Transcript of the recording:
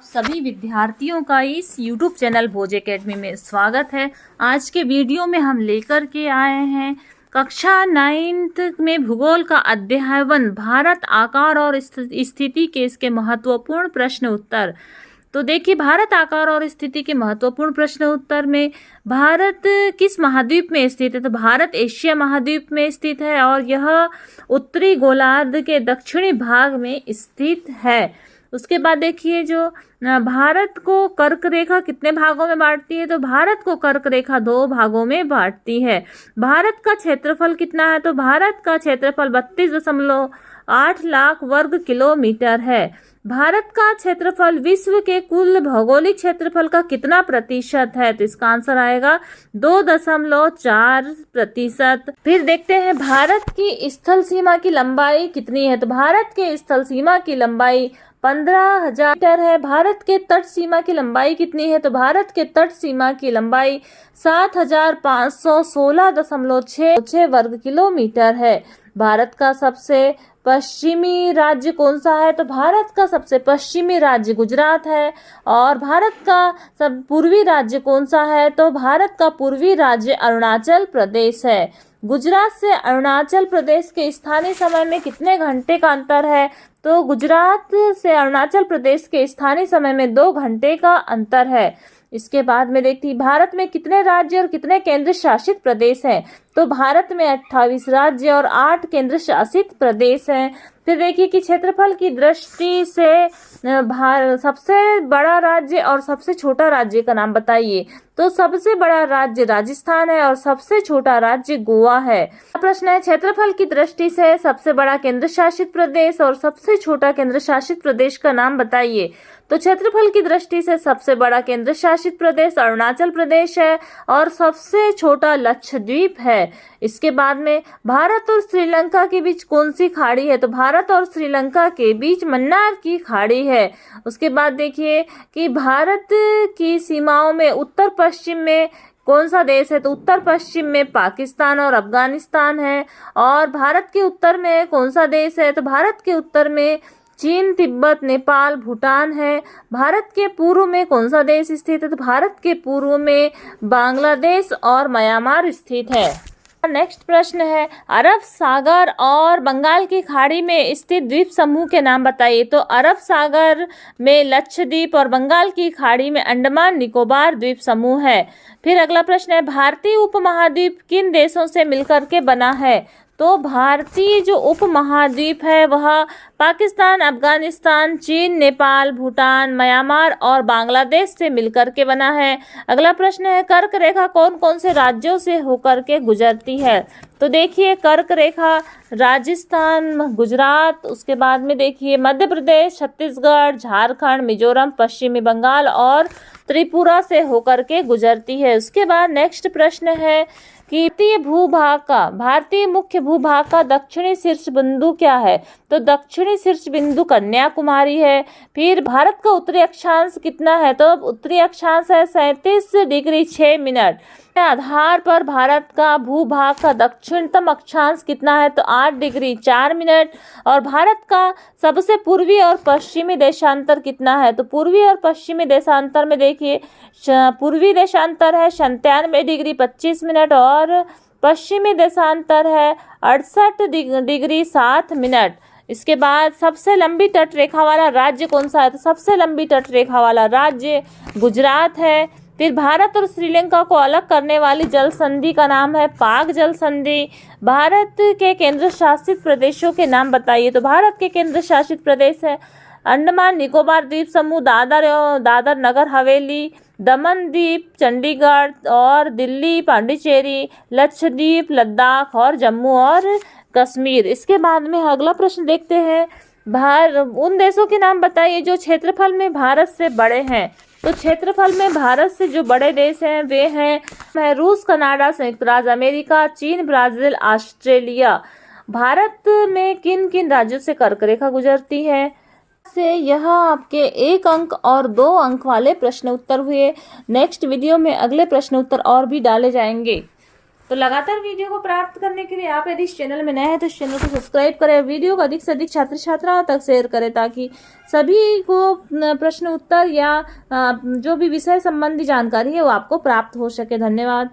सभी विद्यार्थियों का इस YouTube चैनल भोज एकेडमी में स्वागत है। आज के वीडियो में हम लेकर के आए हैं कक्षा 9th में भूगोल का अध्याय 1 भारत आकार और स्थिति के इसके महत्वपूर्ण प्रश्न उत्तर। तो देखिए, भारत आकार और स्थिति के महत्वपूर्ण प्रश्न उत्तर में भारत किस महाद्वीप में स्थित है? तो भारत एशिया महाद्वीप में स्थित है और यह उत्तरी गोलार्ध के दक्षिणी भाग में स्थित है। उसके बाद देखिए, जो भारत को कर्क रेखा कितने भागों में बांटती है? तो भारत को कर्क रेखा 2 भागों में बांटती है। भारत का क्षेत्रफल कितना है? तो भारत का क्षेत्रफल 32.8 लाख वर्ग किलोमीटर है। भारत का क्षेत्रफल विश्व के कुल भौगोलिक क्षेत्रफल का कितना प्रतिशत है? तो इसका आंसर आएगा 2.4%। फिर देखते हैं भारत की स्थल सीमा की लंबाई कितनी है? तो भारत के स्थल सीमा की लंबाई 15,000 मीटर है। भारत के तट सीमा की लंबाई कितनी है? तो भारत के तट सीमा की लंबाई 7,516.66 वर्ग किलोमीटर है। भारत का सबसे पश्चिमी राज्य कौन सा है? तो भारत का सबसे पश्चिमी राज्य गुजरात है। और भारत का सब पूर्वी राज्य कौन सा है? तो भारत का पूर्वी राज्य अरुणाचल प्रदेश है। गुजरात से अरुणाचल प्रदेश के स्थानीय समय में कितने घंटे का अंतर है? तो गुजरात से अरुणाचल प्रदेश के स्थानीय समय में 2 घंटे का अंतर है। इसके बाद में देखती, भारत में कितने राज्य और कितने केंद्र शासित प्रदेश हैं? तो भारत में 28 राज्य और 8 केंद्र शासित प्रदेश हैं। फिर देखिए कि क्षेत्रफल की दृष्टि से सबसे बड़ा राज्य और सबसे छोटा राज्य का नाम बताइए। तो सबसे बड़ा राज्य राजस्थान है और सबसे छोटा राज्य गोवा है। प्रश्न है, क्षेत्रफल की दृष्टि से सबसे बड़ा केंद्र शासित प्रदेश और सबसे छोटा केंद्र शासित प्रदेश का नाम बताइए। तो क्षेत्रफल की दृष्टि से सबसे बड़ा केंद्र शासित प्रदेश अरुणाचल प्रदेश है और सबसे छोटा लक्षद्वीप है। इसके बाद में भारत और श्रीलंका के बीच कौन सी खाड़ी है? तो भारत और श्रीलंका के बीच मन्नार की खाड़ी है। उसके बाद देखिए कि भारत की सीमाओं में उत्तर पश्चिम में कौन सा देश है? तो उत्तर पश्चिम में पाकिस्तान और अफगानिस्तान है। और भारत के उत्तर में कौन सा देश है? तो भारत के उत्तर में चीन, तिब्बत, नेपाल, भूटान है। भारत के पूर्व में कौन सा देश स्थित है? तो भारत के पूर्व में बांग्लादेश और म्यांमार स्थित है। नेक्स्ट प्रश्न है, अरब सागर और बंगाल की खाड़ी में स्थित द्वीप समूह के नाम बताइए। तो अरब सागर में लक्षद्वीप और बंगाल की खाड़ी में अंडमान निकोबार द्वीप समूह है। फिर अगला प्रश्न है, भारतीय उपमहाद्वीप किन देशों से मिलकर के बना है? तो भारतीय जो उपमहाद्वीप है वह पाकिस्तान, अफगानिस्तान, चीन, नेपाल, भूटान, म्यांमार और बांग्लादेश से मिलकर के बना है। अगला प्रश्न है, कर्क रेखा कौन कौन से राज्यों से होकर के गुजरती है? तो देखिए, कर्क रेखा राजस्थान, गुजरात, उसके बाद में देखिए मध्य प्रदेश, छत्तीसगढ़, झारखंड, मिजोरम, पश्चिमी बंगाल और त्रिपुरा से होकर के गुजरती है। उसके बाद नेक्स्ट प्रश्न है कि भारतीय मुख्य भूभाग का दक्षिणी शीर्ष बिंदु क्या है? तो दक्षिणी शीर्ष बिंदु कन्याकुमारी है। फिर भारत का उत्तरी अक्षांश कितना है? तो उत्तरी अक्षांश है 37 डिग्री 6 मिनट। आधार पर भारत का भूभाग का दक्षिणतम अक्षांश कितना है? तो 8 डिग्री 4 मिनट। और भारत का सबसे पूर्वी और पश्चिमी देशांतर कितना है? तो पूर्वी और पश्चिमी देशांतर में देखिए, पूर्वी देशांतर है 97 डिग्री 25 मिनट और पश्चिमी देशांतर है 68 डिग्री 7 मिनट। इसके बाद सबसे लंबी तट रेखा वाला राज्य कौन सा है? तो सबसे लंबी तट रेखा वाला राज्य गुजरात है। फिर भारत और श्रीलंका को अलग करने वाली जल संधि का नाम है पाक जल संधि। भारत के केंद्र शासित प्रदेशों के नाम बताइए। तो भारत के केंद्र शासित प्रदेश है अंडमान निकोबार द्वीप समूह, दादर नगर हवेली, दमन द्वीप, चंडीगढ़ और दिल्ली, पांडिचेरी, लक्षद्वीप, लद्दाख और जम्मू और कश्मीर। इसके बाद में अगला प्रश्न देखते हैं, उन देशों के नाम बताइए जो क्षेत्रफल में भारत से बड़े हैं। तो क्षेत्रफल में भारत से जो बड़े देश हैं वे हैं रूस, कनाडा, संयुक्त राज्य अमेरिका, चीन, ब्राजील, ऑस्ट्रेलिया। भारत में किन किन राज्यों से कर्क रेखा गुजरती है? से यह आपके 1 अंक और 2 अंक वाले प्रश्न उत्तर हुए। नेक्स्ट वीडियो में अगले प्रश्न उत्तर और भी डाले जाएंगे। तो लगातार वीडियो को प्राप्त करने के लिए आप यदि इस चैनल में नए हैं तो इस चैनल को सब्सक्राइब करें, वीडियो को अधिक से अधिक छात्र छात्राओं तक शेयर करें ताकि सभी को प्रश्न उत्तर या जो भी विषय संबंधी जानकारी है वो आपको प्राप्त हो सके। धन्यवाद।